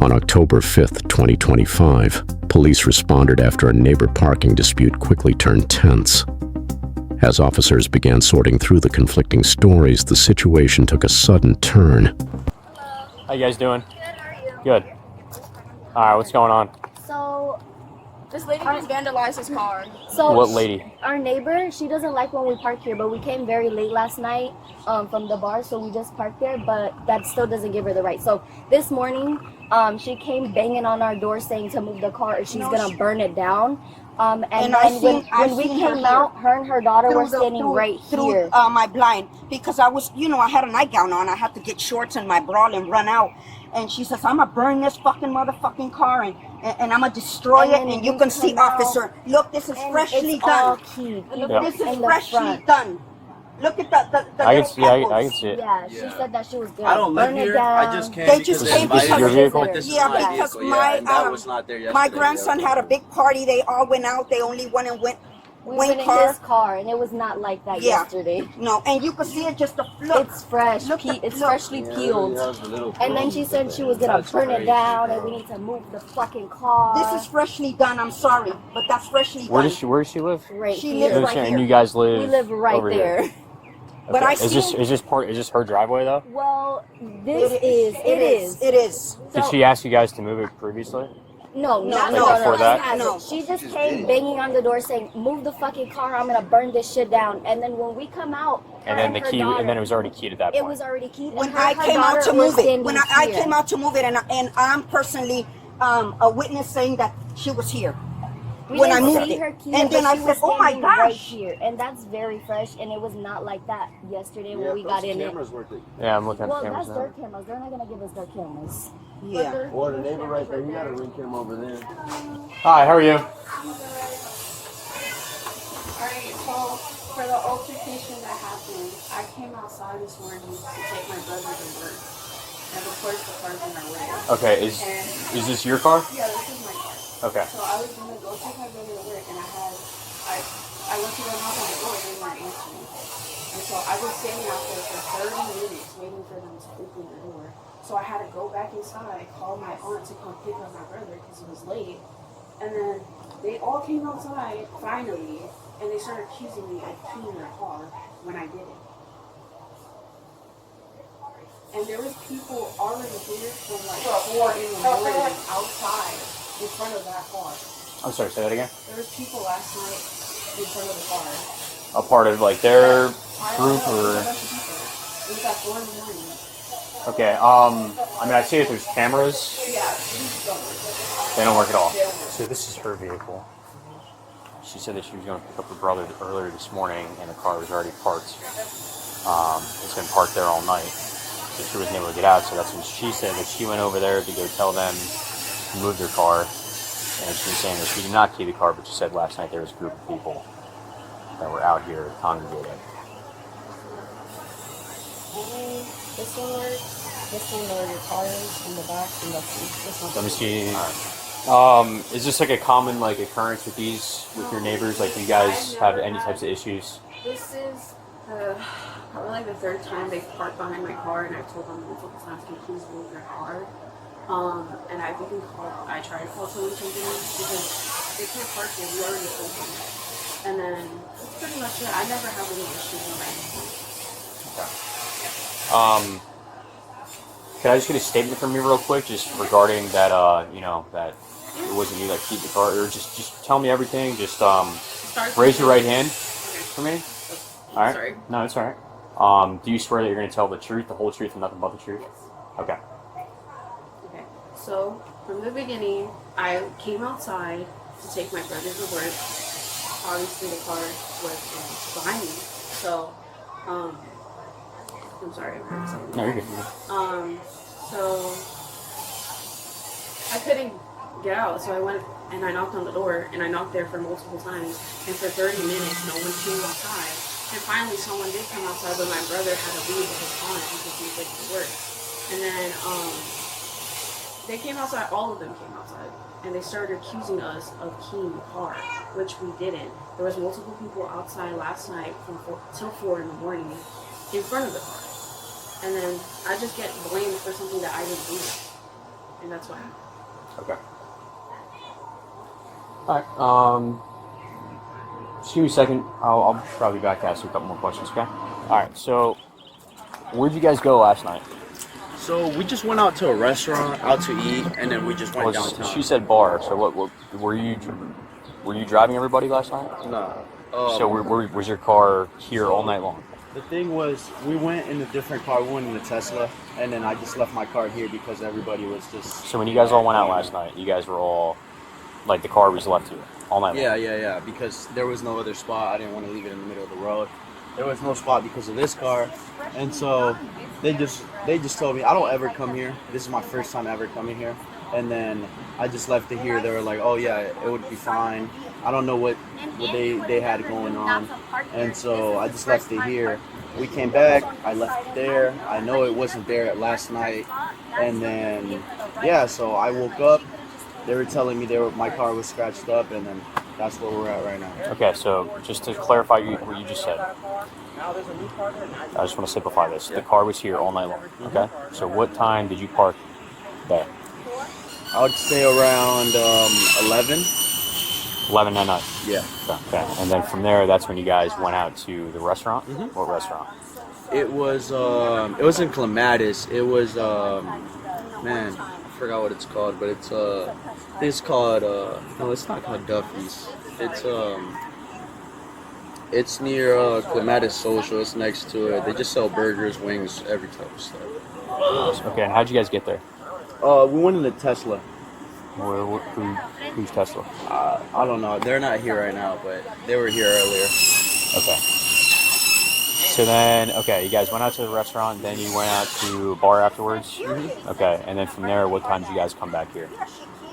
On October 5th, 2025, police responded after a neighbor parking dispute quickly turned tense. As officers began sorting through the conflicting stories, the situation took a sudden turn. How you guys doing? Good, how are you? Good. Alright, what's going on? So, this lady just vandalized his car. What lady? Our neighbor, she doesn't like when we park here, but we came very late last night from the bar, so we just parked there, but that still doesn't give her the right. So this morning, she came banging on our door saying to move the car or she's gonna burn it down. And then when we came out, her and her daughter were standing right here. Through my blind, because I was, I had a nightgown on. I had to get shorts and my bra and run out. And she says, I'm gonna burn this fucking motherfucking car and I'm gonna destroy it. And you can see, officer, look, this is freshly done. This is freshly done. Look at the I can see it. Yeah, she said that she was gonna I don't live burn it here. down. I just came They because just came somebody because your vehicle? This is Yeah, my because vehicle. Yeah, and that was not there yesterday. my grandson had a big party. They all went out. They only went and went. We went in his car, and it was not like that yesterday. No, and you could see it just a look. It's fresh. It's freshly peeled. And then she said she was gonna burn it down, and we need to move the fucking car. This is freshly done. I'm sorry, but that's freshly Where done. does she live? Right She here. lives right And here. you guys live? We live right over there. Here. But Okay. I Is this her driveway though? Well, It is. Did she ask you guys to move it previously? No. before that? No. She just came banging on the door saying, "Move the fucking car! I'm gonna burn this shit down." And then when we come out, And then the key, and then it was already keyed at that point. It was already keyed. When and I her came out daughter to was move it, standing when I here. came out to move it, and I'm personally a witness saying that she was here. We when I didn't moved see it. her key, And then but I she said, was oh my standing right gosh. here, and that's very fresh, and it was not like that yesterday when we got in it. Yeah, I'm looking at Well, the cameras that's now. their cameras. They're not gonna give us their cameras. Yeah. Or the neighbor right there, you got a ring camera over there. Hi, how are you? Alright, so for the altercation that happened, I came outside this morning to take my brother to work. And of course the car's in our way. Okay, is this your car? Yeah, this is my car. Okay. So I was gonna go take my brother to work and I went to go knock on the door and they weren't answering. And so I was standing out there for 30 minutes waiting for them to open the door. So I had to go back inside, call my aunt to come pick up my brother because he was late. And then they all came outside, finally, and they started accusing me of keying their car when I did it. And there was people already here from like 4 in the morning outside in front of that car. I'm sorry, say that again. There was people last night in front of the car. A part of like their group It was or? a bunch of people. It was at 4 in the morning. Okay. I mean, I see that there's cameras. Yeah, these don't work. They don't work at all. So this is her vehicle. She said that she was going to pick up her brother earlier this morning, and the car was already parked. It's been parked there all night, so she wasn't able to get out. So that's what she said. That she went over there to go tell them to move their car, and she was saying that she did not key the car, but she said last night there was a group of people that were out here congregating. This one works. This one are your tires in the back, and this one. Let me see. Is this like a common like occurrence with your neighbors? Like, do you guys have any types of issues? This is probably like the third time they've parked behind my car, and I've told them multiple times to please move their car. And I've even I tried to call towing companies because they can't park here. We already told them. And then that's pretty much it. I never have any issues with anything. Okay. Can I just get a statement from you real quick, just regarding that? That it wasn't you that keyed the car, or just tell me everything. Just raise your right hand for me. All right. Sorry. No, it's all right. Do you swear that you're going to tell the truth, the whole truth, and nothing but the truth? Yes. Okay. Okay. So from the beginning, I came outside to take my brother to work. Obviously, the car was behind me. So, I'm sorry, I'm having something. No, you're good. So I couldn't get out, so I went and I knocked on the door, and I knocked there for multiple times, and for 30 minutes, no one came outside. And finally, someone did come outside, but my brother had to leave with his aunt because he was late to work. And then they came outside, all of them came outside, and they started accusing us of keying the car, which we didn't. There was multiple people outside last night from 4 till 4 in the morning in front of the car. And then I just get blamed for something that I didn't do. And that's what happened. Okay. All right. Just give me a second. I'll probably be back to ask you a couple more questions. Okay. All right. So, where'd you guys go last night? So we just went out to a restaurant, out to eat, and then we just went downtown. She said bar. So what were you? Were you driving everybody last night? No. So was your car here all night long? The thing was, we went in a different car. We went in a Tesla, and then I just left my car here because everybody was just... So when you guys all went out last night, you guys were all, like, the car was left here all night long? Yeah, because there was no other spot. I didn't want to leave it in the middle of the road. There was no spot because of this car, and so they just told me, I don't ever come here. This is my first time ever coming here. And then I just left it here. They were like, oh yeah, it would be fine. I don't know what they had going on. And so I just left it here. We came back, I left it there. I know it wasn't there last night. And then, yeah, so I woke up. They were telling me my car was scratched up, and then that's where we're at right now. Okay, so just to clarify what you just said, I just want to simplify this. The car was here all night long, okay? So what time did you park there? I would say around 11. 11 at night? Yeah. Okay, and then from there, that's when you guys went out to the restaurant? Mm-hmm. What restaurant? It was in Clematis. It was, man, I forgot what it's called, but it's called, no, it's not called Duffy's. It's near Clematis Social. It's next to it. They just sell burgers, wings, every type of stuff. Okay, and how'd you guys get there? We went in a Tesla. Who's Tesla? I don't know. They're not here right now, but they were here earlier. Okay. So then, you guys went out to the restaurant, then you went out to a bar afterwards? Mm-hmm. Okay, and then from there, what time did you guys come back here?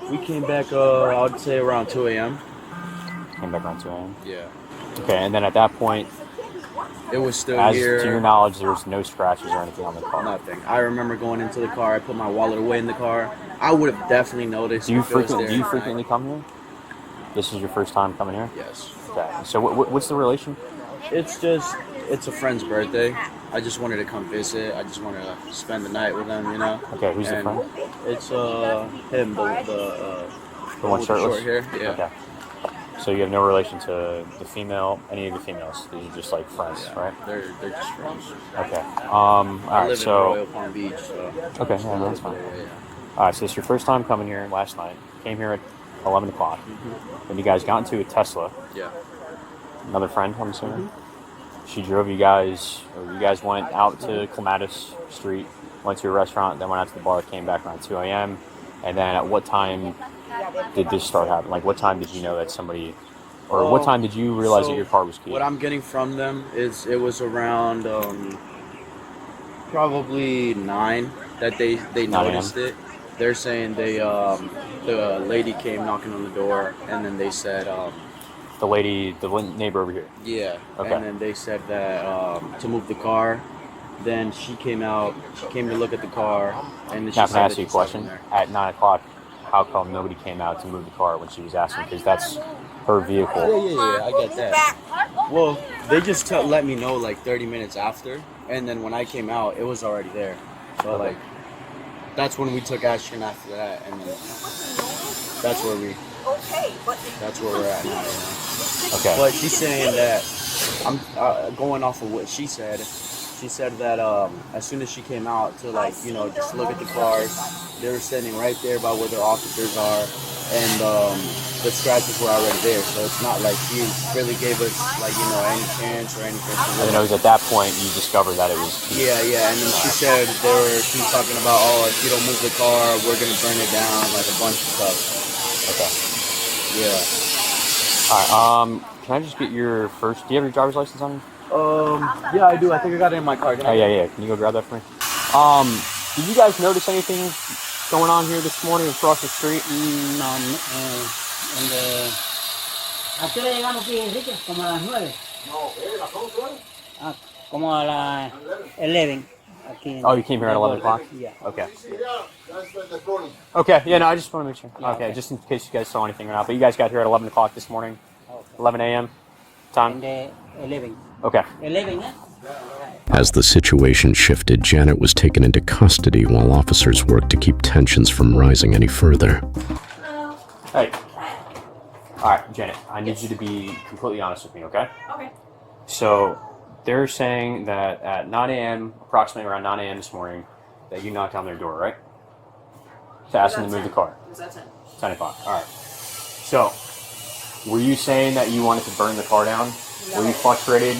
We came back, I would say around 2 a.m. Came back around 2 a.m.? Yeah. Okay, and then at that point, it was still here. To your knowledge, there was no scratches or anything on the car? Nothing. I remember going into the car, I put my wallet away in the car. I would have definitely noticed. Do you frequently come here? This is your first time coming here? Yes. Okay, so what's the relation? It's a friend's birthday. I just wanted to come visit. I just wanted to spend the night with them, you know. Okay, who's the friend? It's him, the one shirtless? short hair. Yeah. Okay. So you have no relation to any of the females? These are just like friends, yeah, right? They're just friends. Okay. All right. I live in Royal Palm Beach, so. Okay, yeah, that's fine. Yeah. All right. So it's your first time coming here last night. Came here at 11 o'clock. Mm-hmm. Then you guys got into a Tesla. Yeah. Another friend, I'm assuming. Mm-hmm. She drove you guys, or you guys went out to Clematis Street, went to a restaurant, then went out to the bar, came back around 2 a.m. And then at what time did this start happening? Like, what time did you know that somebody, or what time did you realize that your car was keyed? What I'm getting from them is it was around probably 9 that they noticed it. They're saying the lady came knocking on the door, and then they said the neighbor over here. Yeah. Okay. And then they said that to move the car. Then she came out. She came to look at the car, and then she Can said I ask you a question? At 9 o'clock, how come nobody came out to move the car when she was asking? Because that's her vehicle. Yeah, I get that. Well, they just let me know like 30 minutes after, and then when I came out, it was already there. So like, that's when we took action after that, and then that's where we're at now. You know? Okay. But she's saying that I'm going off of what she said. She said that as soon as she came out to just look at the cars, they were standing right there by where their officers are, and the scratches were already there. So it's not like she really gave us any chance or anything. And then it was at that point you discovered that it was keyed. Yeah. And then she said she was talking about, if you don't move the car, we're gonna burn it down, like a bunch of stuff. Okay. Yeah. All right. Can I just get your first? Do you have your driver's license on you? Yeah, I do. I think I got it in my car. Yeah. Can you go grab that for me? Did you guys notice anything going on here this morning across the street? No, ¿a qué hora llegamos aquí, Enrique? ¿Como a las 9? No, las 11. Ah, como a las 11. Aquí. Oh, you came here at 11 o'clock? Yeah. Okay. That's the corner. Okay, yeah, no, I just want to make sure. Yeah, okay, okay. Just in case you guys saw anything or not. But you guys got here at 11 o'clock this morning? 11 a.m. time? And 11. Okay. 11, eh? As the situation shifted, Janet was taken into custody while officers worked to keep tensions from rising any further. Hey. All right, Janet, I need you to be completely honest with me, okay? Okay. So they're saying that at 9 a.m., approximately around 9 a.m. this morning, that you knocked on their door, right? To ask them to move the car. Was that 10? 10 o'clock. All right. So, were you saying that you wanted to burn the car down? No. Were you frustrated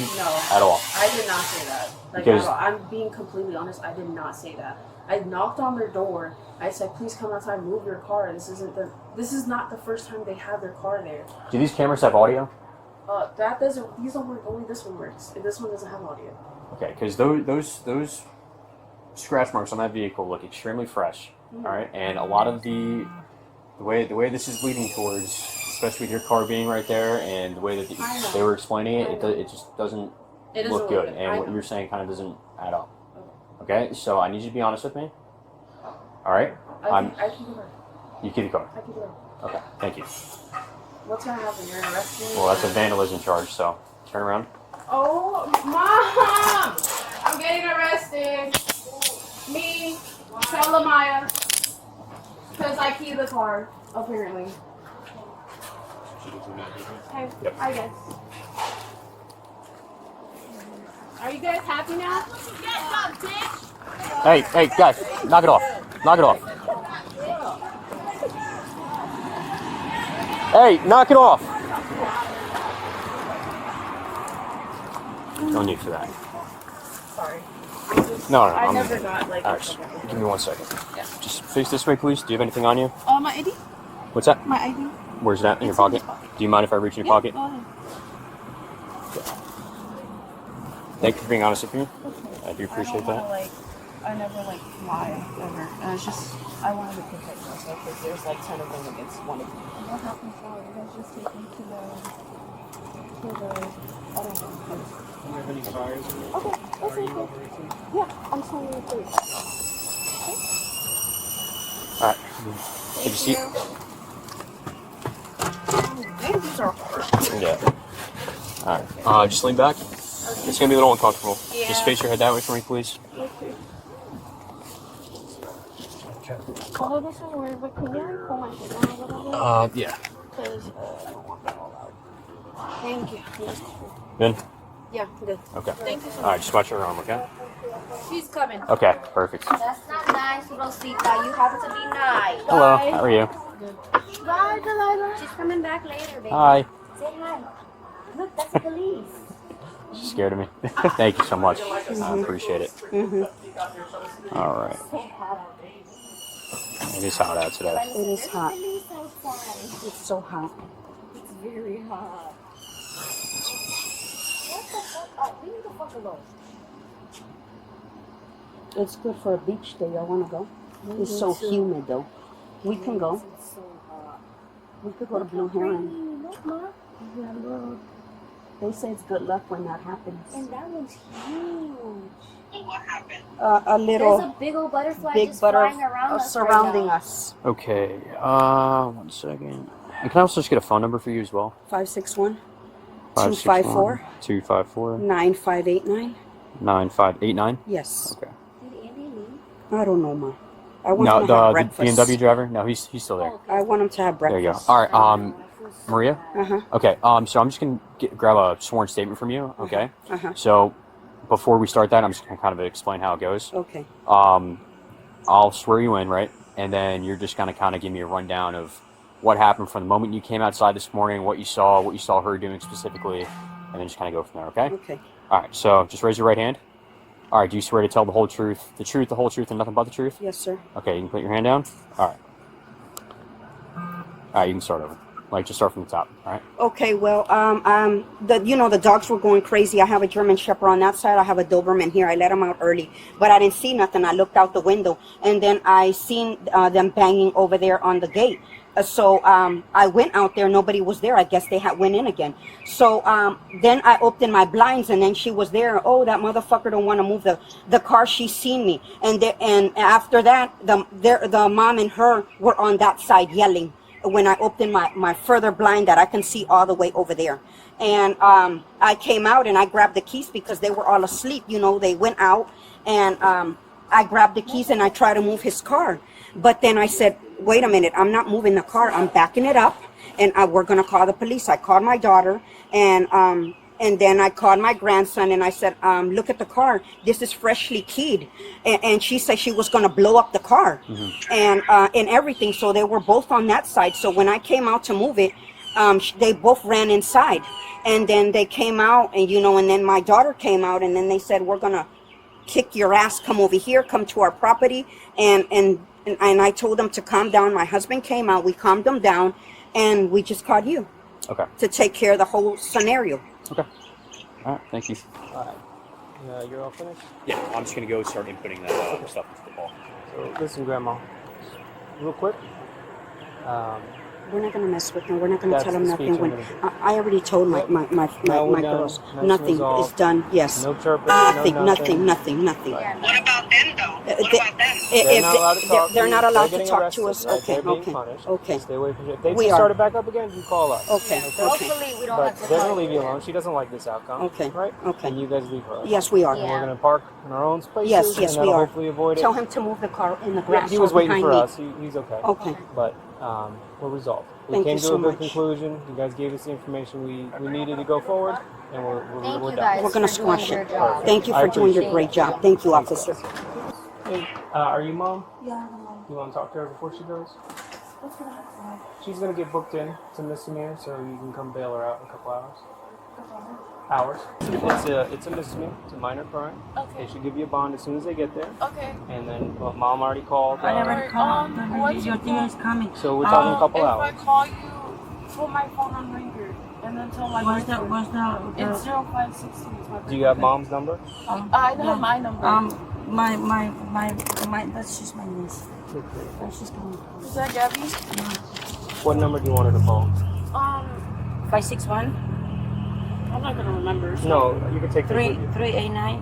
at all? I did not say that. Like, Because- at all. I'm being completely honest. I did not say that. I knocked on their door. I said, "Please come outside, move your car. This is not the first time they have their car there." Do these cameras have audio? That doesn't. These don't work. Only this one works. This one doesn't have audio. Okay, because those scratch marks on that vehicle look extremely fresh. Mm-hmm. All right, and a lot of the way this is leading towards, especially with your car being right there, and the way that they were explaining it, it just doesn't look good, and what you're saying kind of doesn't add up. Okay, so I need you to be honest with me. All right, I keep the car. You keep the car. I keep the car. Okay, thank you. What's gonna happen? You're gonna arrest me? Well, that's a vandalism charge, so turn around. Oh, Mom! I'm getting arrested. Me, tell Lamaya, because I key the car, apparently. Yep. I guess. Are you guys happy now? Hey, guys, knock it off. Knock it off. Hey, knock it off. No need for that. Sorry. No, I I'm never got like. all right, give me 1 second. Yeah. Just face this way, please. Do you have anything on you? My ID? What's that? My ID? Where's that? In your pocket? Do you mind if I reach in your pocket? Go ahead. Thank you for being honest with me. I do appreciate that. I never lie ever. And it's just, I wanted to protect myself because there's 10 of them against one of them. What happens now? You guys just take me to the, I don't know. Do you have any tires? Okay, that's okay. Yeah, I'm sorry. All right. Have a seat. These are hard. Yeah. All right. Just lean back. It's gonna be a little uncomfortable. Yeah. Just face your head that way for me, please. Okay. Oh, this is weird, but can you pull my head down a little bit? Yeah. Because I don't want that all out. Thank you. Good? Yeah, good. Okay. Thank you so much. All right, just watch your arm, okay? She's coming. Okay, perfect. That's not nice, Rosita. You have to be nice. Hello, how are you? Bye, Delilah. She's coming back later, baby. Hi. Say hi. Look, that's the police. She's scared of me. Thank you so much. I appreciate it. All right. It is hot out today. It is hot. Police outside. It's so hot. It's very hot. What the fuck? Oh, leave me the fuck alone. It's good for a beach day. Y'all want to go? It's so humid though. We can go. It's so hot. We could go to Blue Heron. Look, Ma. Yeah, look. They say it's good luck when that happens. And that one's huge. A There's little a big old butterfly big just butter flying around us surrounding right now. us. Okay, 1 second. And can I also just get a phone number for you as well? 561 561 254 254 9589. 9589. Yes. Okay. Did Andy leave? I don't know, Ma. I want No, him to have the breakfast. BMW driver? No, he's still there. I want him to have There breakfast. you go. All right, Maria? Uh-huh. Okay, so I'm just going to grab a sworn statement from you, okay? Uh-huh. So before we start that, I'm just going to kind of explain how it goes. Okay. I'll swear you in, right? And then you're just going to kind of give me a rundown of what happened from the moment you came outside this morning, what you saw her doing specifically, and then just kind of go from there, okay? Okay. All right, so just raise your right hand. All right, do you swear to tell the whole truth, the whole truth, and nothing but the truth? Yes, sir. Okay, you can put your hand down. All right. All right, you can start over. Just start from the top, all right? Okay, well, the dogs were going crazy. I have a German Shepherd on that side. I have a Doberman here. I let them out early, but I didn't see nothing. I looked out the window, and then I seen them banging over there on the gate. So I went out there. Nobody was there. I guess they went in again. So then I opened my blinds, and then she was there. Oh, that motherfucker don't want to move the car. She seen me, and after that, the mom and her were on that side yelling. when I opened my further blind that I can see all the way over there. And I came out and I grabbed the keys because they were all asleep. You know, they went out, and I grabbed the keys and I tried to move his car. But then I said, wait a minute, I'm not moving the car. I'm backing it up, and we're going to call the police. I called my daughter, and then I called my grandson, and I said, look at the car. This is freshly keyed. And she said she was going to blow up the car and everything. So they were both on that side. So when I came out to move it, they both ran inside. And then they came out, and, you know, and then my daughter came out, and then they said, we're going to kick your ass. Come over here. Come to our property. And I told them to calm down. My husband came out. We calmed them down, and we just called you to take care of the whole scenario. Okay. All right. Thank you. All right. You're all finished? Yeah, I'm just going to go start inputting that stuff into the ball. So listen, Grandma. Real quick. We're not going to mess with them. We're not going to That's tell them the nothing. speech When I'm gonna do. I already told my No, we're done. girls, Nice nothing resolve. is done. Yes. No chirping. Nothing, no nothing. Right. What about them, though? They're not allowed to talk. They're not allowed to getting talk to arrested, us. right? Okay, They're being okay, punished. okay. Stay away from it. If they We just are. start it back up again, you call us. Okay, Hopefully we don't But have to they're call gonna leave you. you alone. She doesn't like this outcome. Okay, Right? okay. And you guys leave her. Yes, we are. And Yeah. we're gonna park in our own spaces. Yes, and we that'll are. hopefully avoid it. Tell him to move the car in the Yeah, grass. he was or waiting behind for me. us. He's okay. Okay. But we're resolved. We Thank came you to so a good much. conclusion. You guys gave us the information we needed to go forward, and we're Thank you done. guys We're gonna for doing squash your it. job. Thank you I for doing your appreciate great it. job. Thank you, officer. Hey, are you mom? Yeah. You want to talk to her before she goes? She's gonna get booked in to misdemeanor, so you can come bail her out in a couple hours. It's a misdemeanor. It's a minor crime. Okay. They should give you a bond as soon as they get there. Okay. And then mom already called. I already called. What's your phone? coming. So we're talking a couple if hours. I call you, put my phone on ringer and then tell my boyfriend. It's 0516. It's my Do you have mom's number? I don't have my number. That's just my niece. That's just coming. Is that Gabby? What number do you want her to call? 561 I'm not gonna remember. So. No, you can take this with you. 389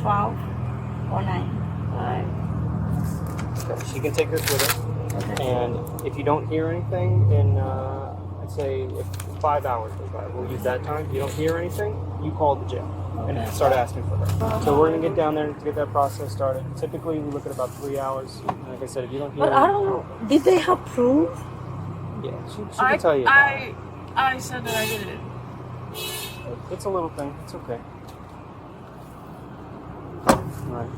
1209. Okay, she can take this with her. And if you don't hear anything in, I'd say if 5 hours goes by, we'll use that time. If you don't hear anything, you call the jail and start asking for her. So we're gonna get down there to get that process started. Typically, we look at about 3 hours. And like I said, if you don't hear, But I don't know. Did they have proof? yeah, she can tell you. About it. I said that I did it. It's a little thing. It's okay. All right.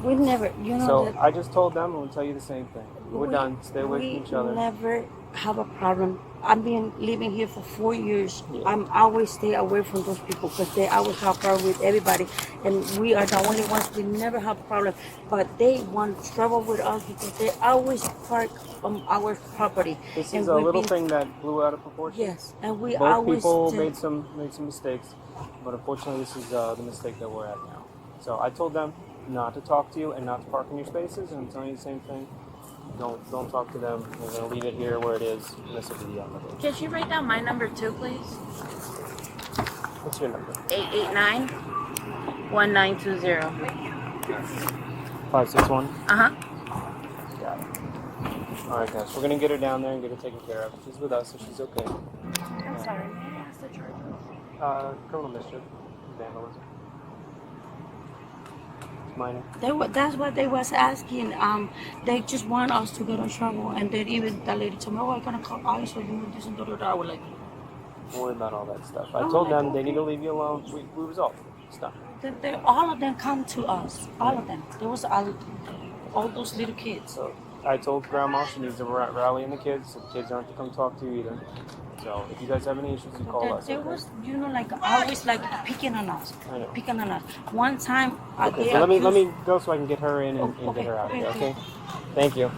We never, you know, So that I just told them, and we'll tell you the same thing. We're done. Stay away from each other. We never have a problem. I've been living here for 4 years. Yeah. I'm always stay away from those people because they always have problem with everybody, and we are the only ones. We never have problem, but they want trouble with us because they always park on our property. This And is a we've little been- thing that blew out of proportion. Yes, and we Both always people say- made some mistakes, but unfortunately, this is the mistake that we're at now. So I told them not to talk to you and not to park in your spaces, and I'm telling you the same thing. Don't talk to them. We're gonna leave it here where it is, and this will be the end of it. Can you write down my number too, please? What's your number? 889-1920. 561. Uh-huh. Got it. All right, guys. We're gonna get her down there and get her taken care of. She's with us, so she's okay. I'm sorry. May I ask the charges? Criminal mischief, vandalism. Minor. That's what they was asking. They just want us to get in trouble, and then even the lady told me, "Oh, I'm gonna call ICE or you this and that." I was like, Don't worry about all that stuff. I Oh, told like, them they okay. need to leave you alone. We resolved it. It's done. all of them come to us. All of them. There was all those little kids. So I told Grandma she needs to rally in the kids, so the kids aren't to come talk to you either. So if you guys have any issues, you call us. There Okay? was, like always like picking on us. I know. Picking on us. One time, Okay, so let me go so I can get her in and get her out of here. Okay. Thank you.